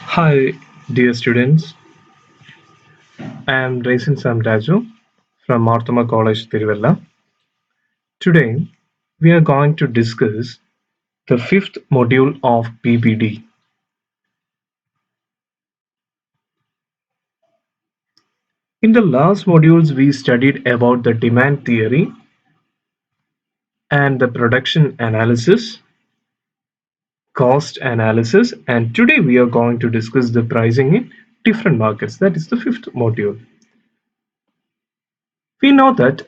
Hi, dear students. I am Raisin Samraju from Marthama College, Tiruvalla. Today, we are going to discuss the fifth module of PPD. In the last modules, we studied about the demand theory and the production analysis, cost analysis, and today we are going to discuss the pricing in different markets. That is the fifth module. We know that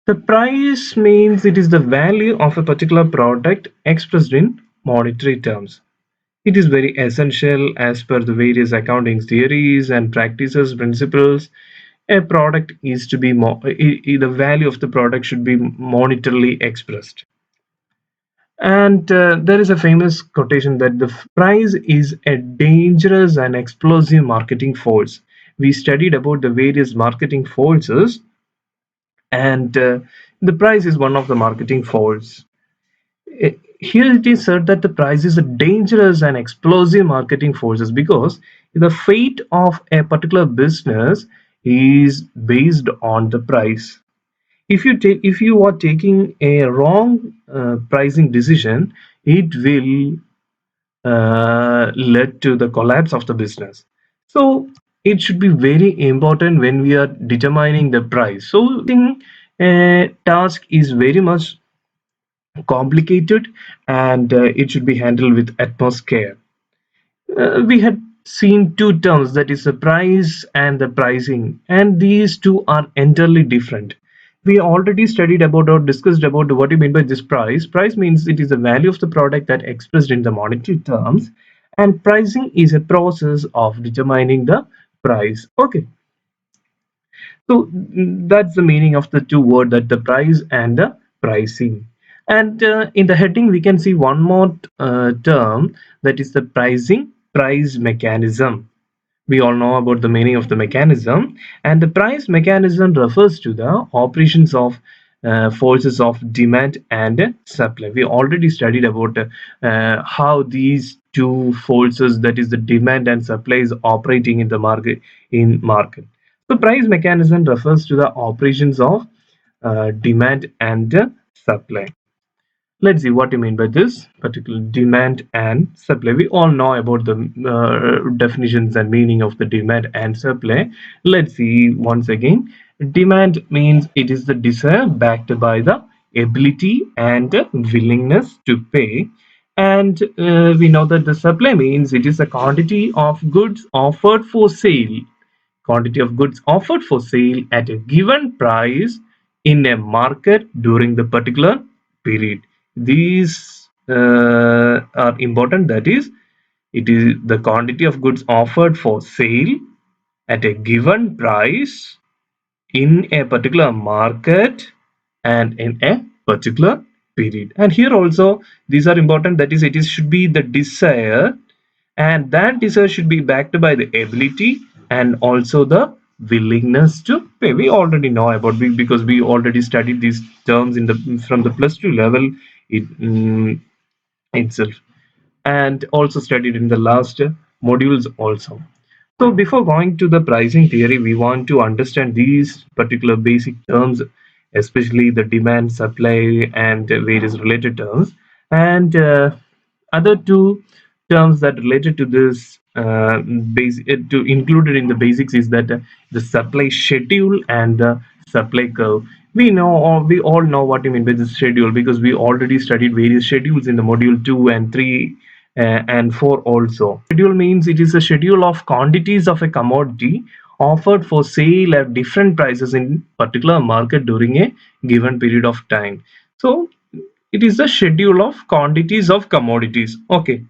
the price means it is the value of a particular product expressed in monetary terms. It is very essential as per the various accounting theories and practices principles. A product is to be the value of the product should be monetarily expressed. And there is a famous quotation that the price is a dangerous and explosive marketing force. We studied about the various marketing forces, and the price is one of the marketing force. Here it is said that the price is a dangerous and explosive marketing forces because the fate of a particular business is based on the price. If you are taking a wrong pricing decision, it will lead to the collapse of the business. So it should be very important when we are determining the price. So the task is very much complicated, and it should be handled with utmost care. We had seen two terms, that is the price and the pricing, and these two are entirely different. We already studied about or discussed about what you mean by this price. Price means it is the value of the product that expressed in the monetary terms, and pricing is a process of determining the price. Okay, so that's the meaning of the two words, that the price and the pricing. And in the heading, we can see one more term, that is the pricing price mechanism. We all know about the meaning of the mechanism, and the price mechanism refers to the operations of forces of demand and supply. We already studied about how these two forces, that is the demand and supply, is operating in the market. The price mechanism refers to the operations of demand and supply. Let's see what you mean by this particular demand and supply. We all know about the definitions and meaning of the demand and supply. Let's see once again. Demand means it is the desire backed by the ability and willingness to pay. And we know that the supply means it is a quantity of goods offered for sale at a given price in a market during the particular period. These are important. That is, it is the quantity of goods offered for sale at a given price in a particular market and in a particular period. And here also these are important. That is, it should be the desire, and that desire should be backed by the ability and also the willingness to pay. We already know about because we already studied these terms in the from the plus two level itself, and also studied in the last modules also. So before going to the pricing theory, we want to understand these particular basic terms, especially the demand, supply, and various related terms. And other two terms that related to this to included in the basics is that the supply schedule and the supply curve. We know, or we all know what you mean by the schedule, because we already studied various schedules in the module 2 and 3 and 4 also. Schedule means it is a schedule of quantities of a commodity offered for sale at different prices in particular market during a given period of time. So it is the schedule of quantities of commodities. Okay,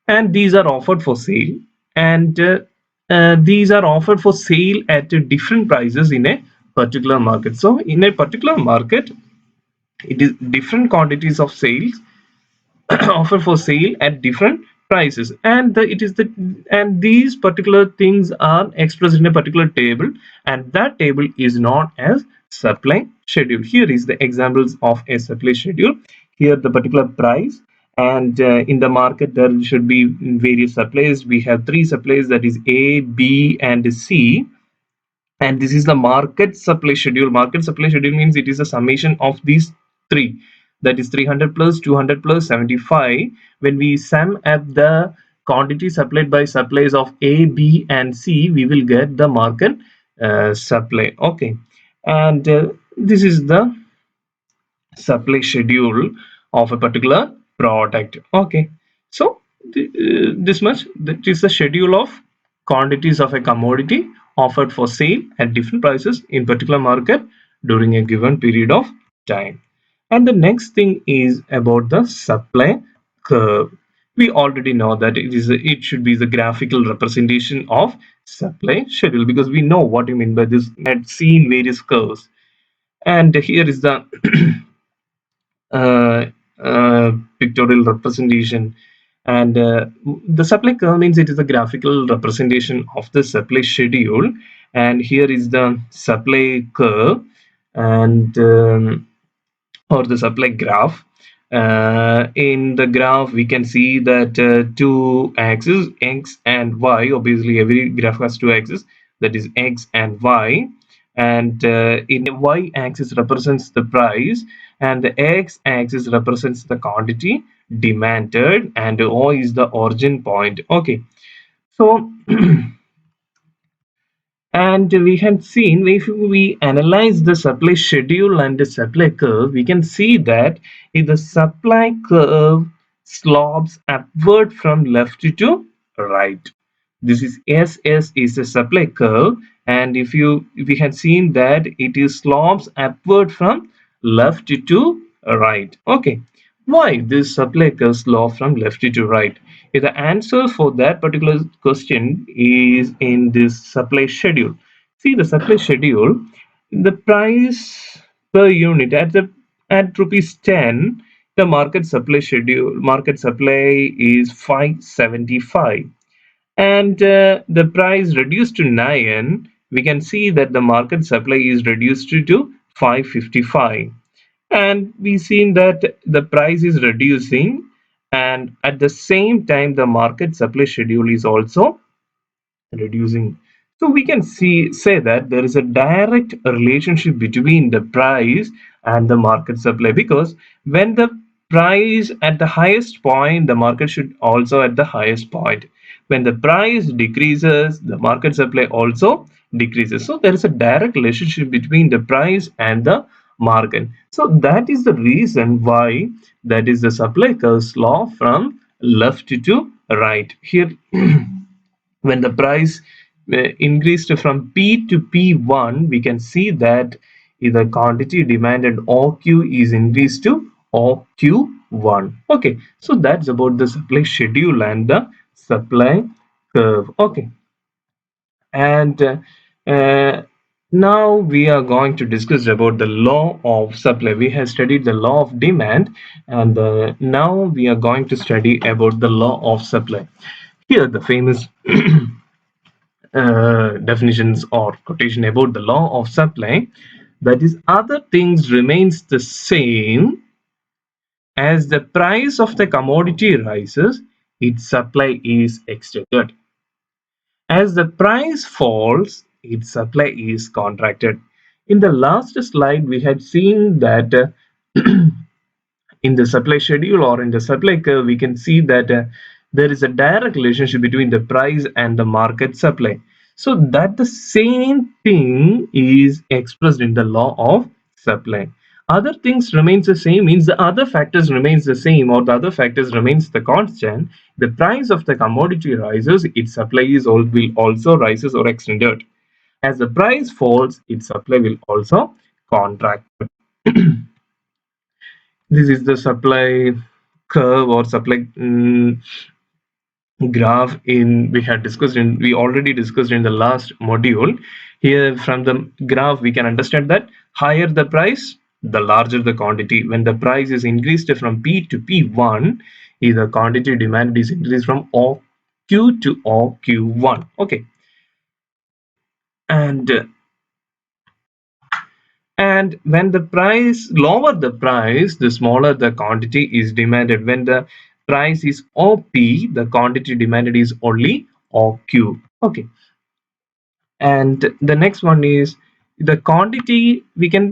and these are offered for sale, and these are offered for sale at different prices in a particular market. So in a particular market, it is different quantities of sales offer for sale at different prices, and these particular things are expressed in a particular table, and that table is known as supply schedule. Here is the examples of a supply schedule. Here the particular price And in the market there should be various supplies. We have three supplies, that is A, B and C. And this is the market supply schedule. Market supply schedule means it is a summation of these three, that is 300 plus 200 plus 75. When we sum up the quantity supplied by supplies of A, B and C, we will get the market supply. Okay. And this is the supply schedule of a particular product. Okay, so this much, that is the schedule of quantities of a commodity offered for sale at different prices in particular market during a given period of time. And the next thing is about the supply curve. We already know that it should be the graphical representation of supply schedule, because we know what you mean by this. We had seen various curves, and here is the uh, pictorial representation. And the supply curve means it is a graphical representation of the supply schedule. And here is the supply curve, and or the supply graph. In the graph, we can see that two axes, x and y. Obviously, every graph has two axes, that is x and y. And in the y-axis represents the price, and the x-axis represents the quantity demanded, and O is the origin point. Okay, so and we had seen, if we analyze the supply schedule and the supply curve, we can see that if the supply curve slopes upward from left to right, this is SS is a supply curve. And if we had seen that it is slopes upward from left to right. Okay, why this supply curve slope from left to right? The answer for that particular question is in this supply schedule. See the supply schedule, the price per unit at rupees 10, the market supply is 575, and the price reduced to 9, we can see that the market supply is reduced to 555. And we seen that the price is reducing, and at the same time the market supply schedule is also reducing. So we can say that there is a direct relationship between the price and the market supply, because when the price at the highest point, the market should also at the highest point. When the price decreases, the market supply also decreases. So there is a direct relationship between the price and the market. So that is the reason why that is the supply curve law from left to right. Here when the price increased from P to P1, we can see that the quantity demanded OQ is increased to OQ1. Okay, so that's about the supply schedule and the supply curve. Okay, and now we are going to discuss about the law of supply. We have studied the law of demand, and now we are going to study about the law of supply. Here, the famous definitions or quotation about the law of supply, that is, other things remains the same as the price of the commodity rises, its supply is extended. As the price falls, its supply is contracted. In the last slide we had seen that in the supply schedule or in the supply curve, we can see that there is a direct relationship between the price and the market supply. So that the same thing is expressed in the law of supply. Other things remains the same means the other factors remains the same, or the other factors remains the constant. The price of the commodity rises, its supply will also rises or extended. As the price falls, its supply will also contract. This is the supply curve or supply graph in we already discussed in the last module. Here from the graph we can understand that higher the price, the larger the quantity. When the price is increased from P to P1, the quantity demand is increased from OQ to OQ1. Okay, and And when the price lower the price, the smaller the quantity is demanded. When the price is OP, the quantity demanded is only OQ. Okay. And the next one is the quantity. We can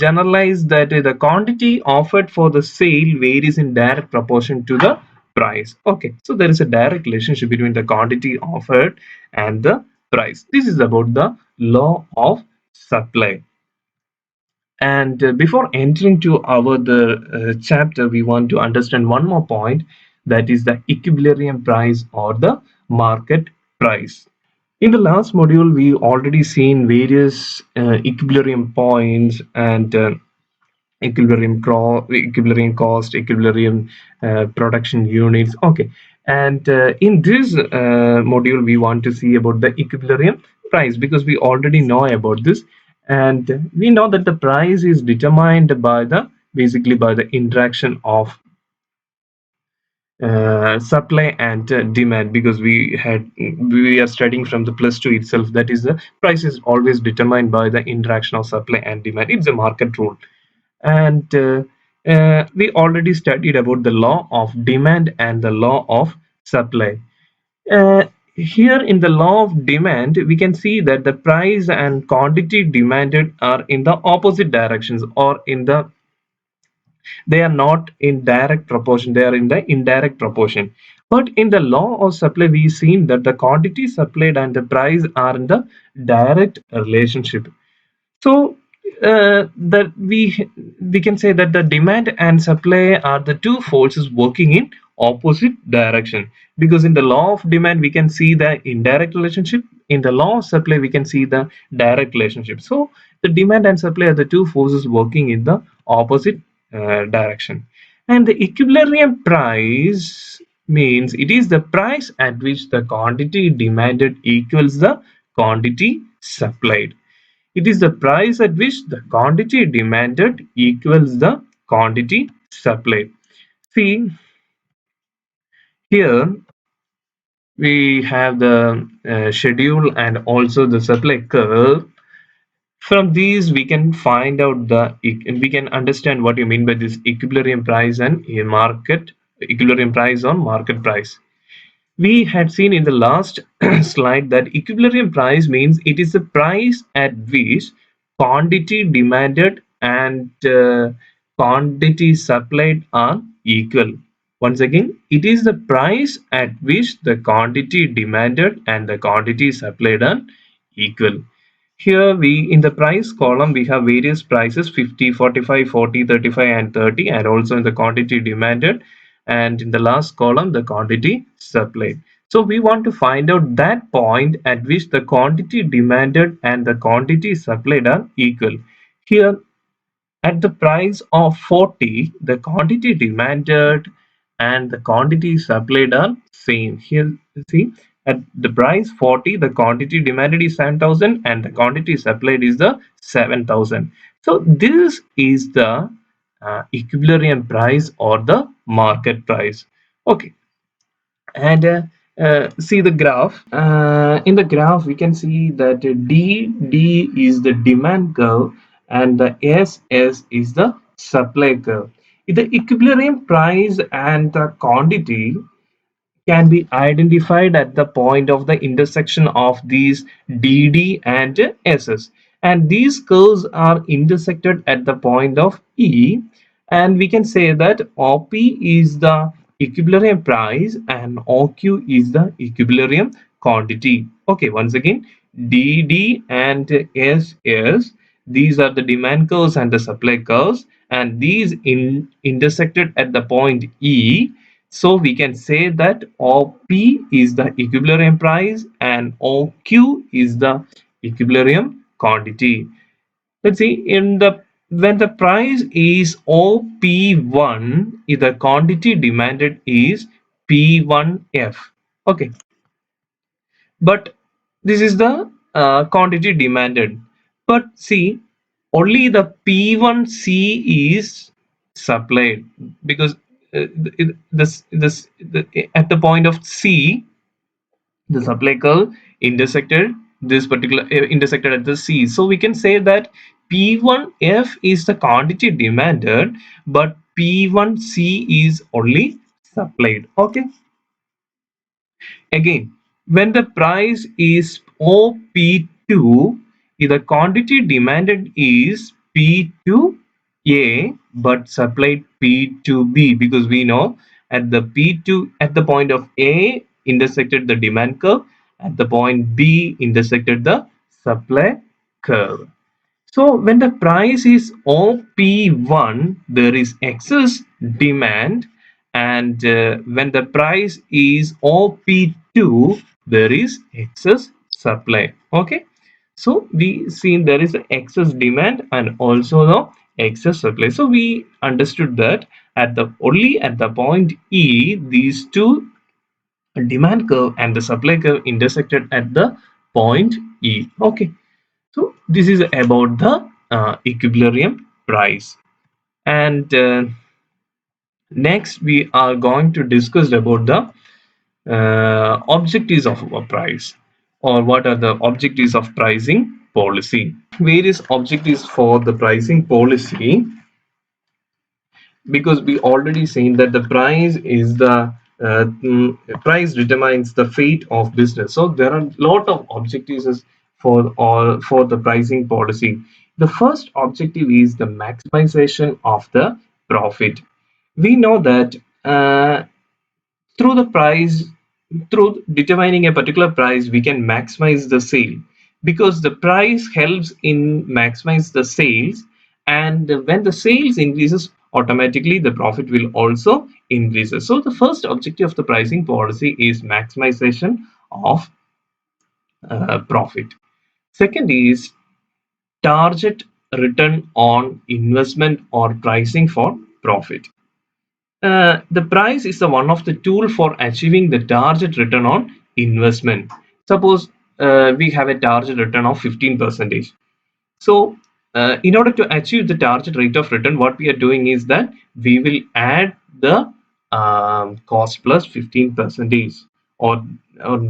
generalize that the quantity offered for the sale varies in direct proportion to the price. Okay, so there is a direct relationship between the quantity offered and the price. This is about the law of supply. And before entering to our the chapter, we want to understand one more point, that is the equilibrium price or the market price. In the last module, we already seen various equilibrium points and equilibrium cost, equilibrium production units. Okay, and in this module, we want to see about the equilibrium price, because we already know about this, and we know that the price is determined by the basically by the interaction of supply and demand, because we are studying from the plus two itself, that is the price is always determined by the interaction of supply and demand. It's a market rule. And we already studied about the law of demand and the law of supply. Here in the law of demand, we can see that the price and quantity demanded are in the opposite directions, or in the they are not in direct proportion, they are in the indirect proportion. But in the law of supply, we've seen that the quantity supplied and the price are in the direct relationship. So that we can say that the demand and supply are the two forces working in opposite direction, because in the law of demand we can see the indirect relationship, in the law of supply we can see the direct relationship. So the demand and supply are the two forces working in the opposite direction. And the equilibrium price means it is the price at which the quantity demanded equals the quantity supplied. It is the price at which the quantity demanded equals the quantity supplied. See, here we have the schedule and also the supply curve. From these, we can find out we can understand what you mean by this equilibrium price and a market equilibrium price on market price. We had seen in the last slide that equilibrium price means it is the price at which quantity demanded and quantity supplied are equal. Once again, it is the price at which the quantity demanded and the quantity supplied are equal. Here we in the price column we have various prices: 50, 45, 40, 35 and 30, and also in the quantity demanded, and in the last column the quantity supplied. So we want to find out that point at which the quantity demanded and the quantity supplied are equal. Here at the price of 40, the quantity demanded and the quantity supplied are same. Here, see, at the price 40, the quantity demanded is 7,000 and the quantity supplied is the 7,000. So this is the equilibrium price or the market price. Okay, and see the graph. In the graph we can see that D is the demand curve and the SS is the supply curve. The equilibrium price and the quantity can be identified at the point of the intersection of these DD and SS, and these curves are intersected at the point of E, and we can say that OP is the equilibrium price and OQ is the equilibrium quantity. Okay, once again, DD and SS, these are the demand curves and the supply curves, and these intersected at the point E. So we can say that OP is the equilibrium price and OQ is the equilibrium quantity. Let's see, in the when the price is OP1, the quantity demanded is P1F. Okay, but this is the quantity demanded. But see, only the P1C is supplied, because at the point of C, the supply curve intersected this particular intersected at the C. So we can say that P1F is the quantity demanded, but P1C is only supplied. Okay. Again, when the price is OP2, the quantity demanded is P2A but supplied P2B, because we know at the P2 at the point of A intersected the demand curve, at the point B intersected the supply curve. So when the price is OP1, there is excess demand, and when the price is OP2, there is excess supply. Okay, so we seen there is excess demand and also the excess supply. So we understood that at the only at the point E, these two demand curve and the supply curve intersected at the point E. Okay, so this is about the equilibrium price. And next we are going to discuss about the objectives of a price, or what are the objectives of pricing policy. Various objectives for the pricing policy, because we already seen that the price is the price determines the fate of business. So there are a lot of objectives for the pricing policy. The first objective is the maximization of the profit. We know that through the price through determining a particular price, we can maximize the sale, because the price helps in maximize the sales, and when the sales increases, automatically the profit will also increases. So the first objective of the pricing policy is maximization of profit. Second is target return on investment or pricing for profit. The price is the one of the tool for achieving the target return on investment. Suppose we have a target return of 15%. So in order to achieve the target rate of return, what we are doing is that we will add the cost plus 15 percentage, or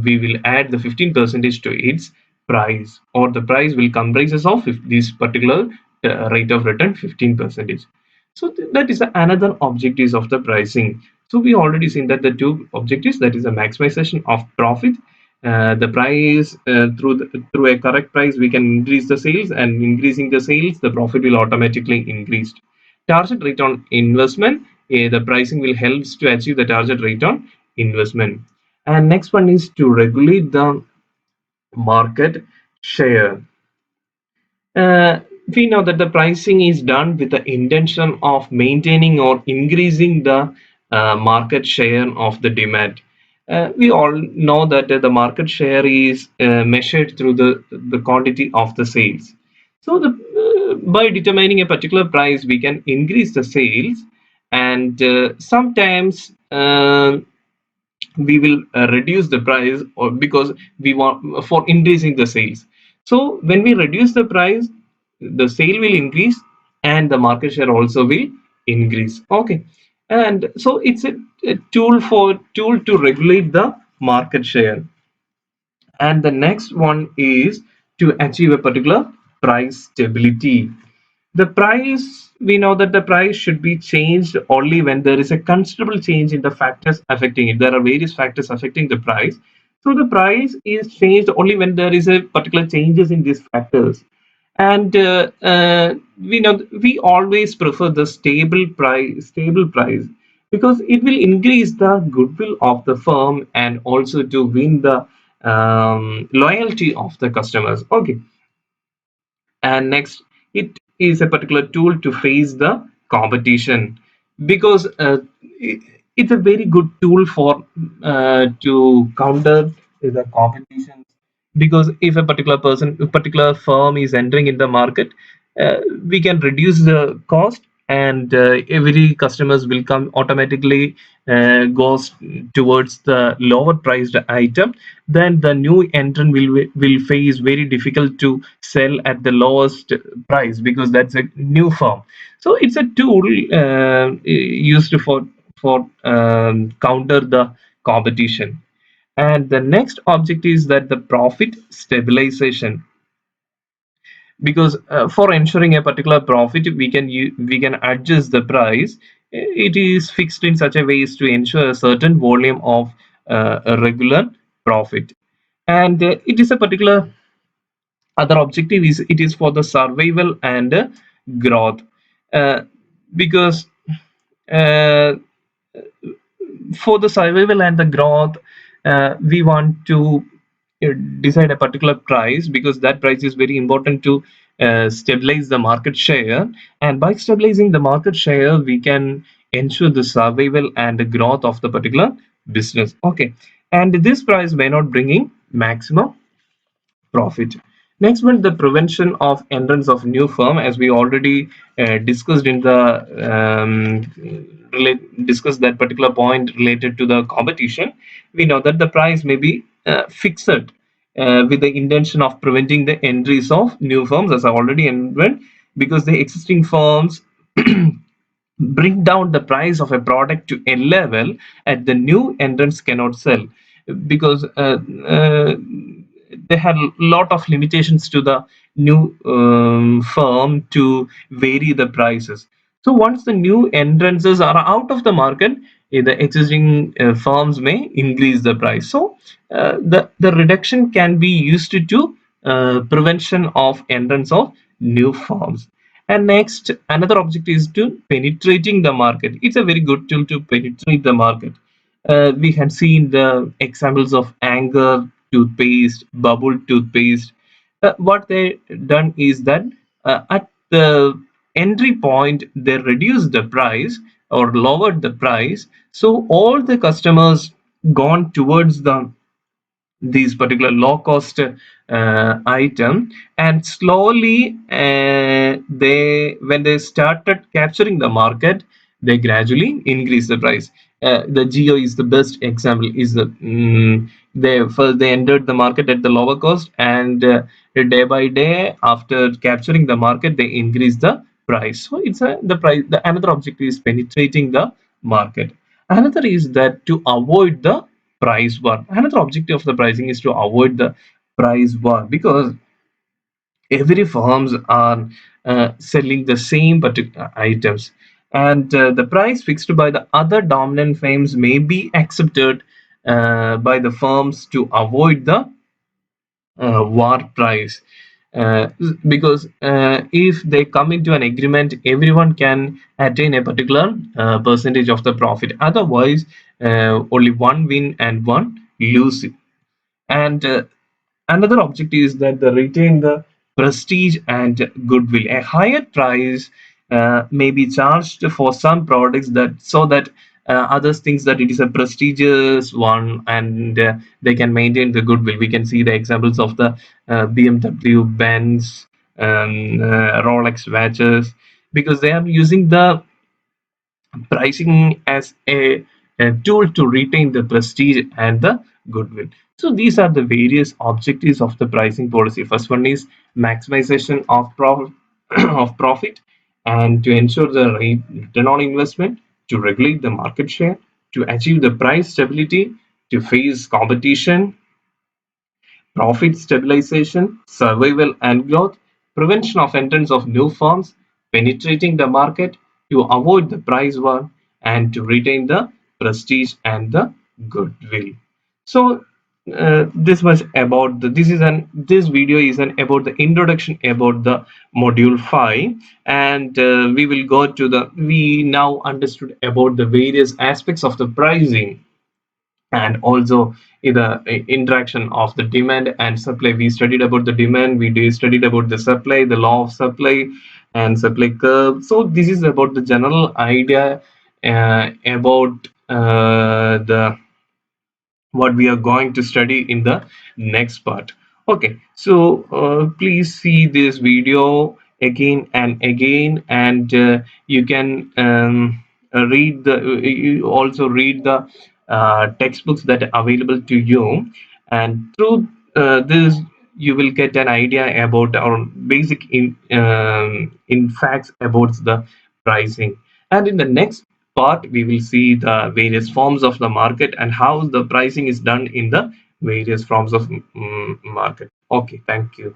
we will add the 15 percentage to its price, or the price will comprises of this particular rate of return 15 percentage. So that is another objectives of the pricing. So we already seen that the two objectives, that is the maximization of profit, the price through a correct price we can increase the sales, and increasing the sales the profit will automatically increase. Target rate on investment, the pricing will helps to achieve the target rate on investment. And next one is to regulate the market share. uh, we know that the pricing is done with the intention of maintaining or increasing the market share of the demand. We all know that the market share is measured through the quantity of the sales. So by determining a particular price, we can increase the sales, and sometimes we will reduce the price, or because we want for increasing the sales. So when we reduce the price, the sale will increase, and the market share also will increase. Okay, and so it's a tool to regulate the market share. And the next one is to achieve a particular price stability. The price, we know that the price should be changed only when there is a considerable change in the factors affecting it. There are various factors affecting the price. So the price is changed only when there is a particular changes in these factors. And we know we always prefer the stable price, because it will increase the goodwill of the firm and also to win the loyalty of the customers. Okay, and next, it is a particular tool to face the competition, because it's a very good tool for to counter the competition. Because if a particular firm is entering in the market, we can reduce the cost, and every customers will come automatically, goes towards the lower priced item. Then the new entrant will face very difficult to sell at the lowest price, because that's a new firm. So it's a tool used for counter the competition. And the next object is that the profit stabilization. because for ensuring a particular profit we can adjust the price. It is fixed in such a way as to ensure a certain volume of a regular profit. And it is a particular other objective is it is for the survival and growth, uh, because uh, for the survival and the growth, we want to uh, decide a particular price, because that price is very important to stabilize the market share. And by stabilizing the market share, we can ensure the survival and the growth of the particular business. Okay, and this price may not bringing maximum profit. Next one, the prevention of entrance of new firm, as we already discussed in the discussed that particular point related to the competition. We know that the price may be fixed with the intention of preventing the entries of new firms, as I already mentioned, because the existing firms bring down the price of a product to a level at the new entrants cannot sell, because they had a lot of limitations to the new firm to vary the prices. So once the new entrances are out of the market, the existing firms may increase the price. So the reduction can be used to prevention of entrance of new firms. And next, another objective is to penetrating the market. It's a very good tool to penetrate the market. We had seen the examples of Anger toothpaste, Bubble toothpaste. What they done is that at the entry point, they reduced the price or lowered the price. So all the customers gone towards the these particular low cost item, and slowly they when they started capturing the market, they gradually increase the price. The Geo is the best example. Is the they first they entered the market at the lower cost, and day by day after capturing the market, they increase the price. So it's the price. Another objective is penetrating the market. Another is that to avoid the price war. Another objective of the pricing is to avoid the price war, because every firms are selling the same particular items, and the price fixed by the other dominant firms may be accepted by the firms to avoid the war price. Because if they come into an agreement, everyone can attain a particular percentage of the profit. Otherwise, only one win and one lose. And another objective is that they retain the prestige and goodwill. A higher price may be charged for some products that so that others thinks that it is a prestigious one, and they can maintain the goodwill. We can see the examples of the BMW, Benz, Rolex watches, because they are using the pricing as a tool to retain the prestige and the goodwill. So these are the various objectives of the pricing policy. First one is maximization of of profit, and to ensure the return on investment, to regulate the market share, to achieve the price stability, to face competition, profit stabilization, survival and growth, prevention of entrance of new firms, penetrating the market to avoid the price war, and to retain the prestige and the goodwill. So this was about this video is an about the introduction about the module 5, and we now understood about the various aspects of the pricing, and also the interaction of the demand and supply. We studied about the demand, studied about the supply, the law of supply and supply curve. So this is about the general idea about the what we are going to study in the next part. Okay, so please see this video again and again, and you can read the you also read the textbooks that are available to you, and through this you will get an idea about our basic in facts about the pricing. And in the next part, we will see the various forms of the market and how the pricing is done in the various forms of market. Okay, thank you.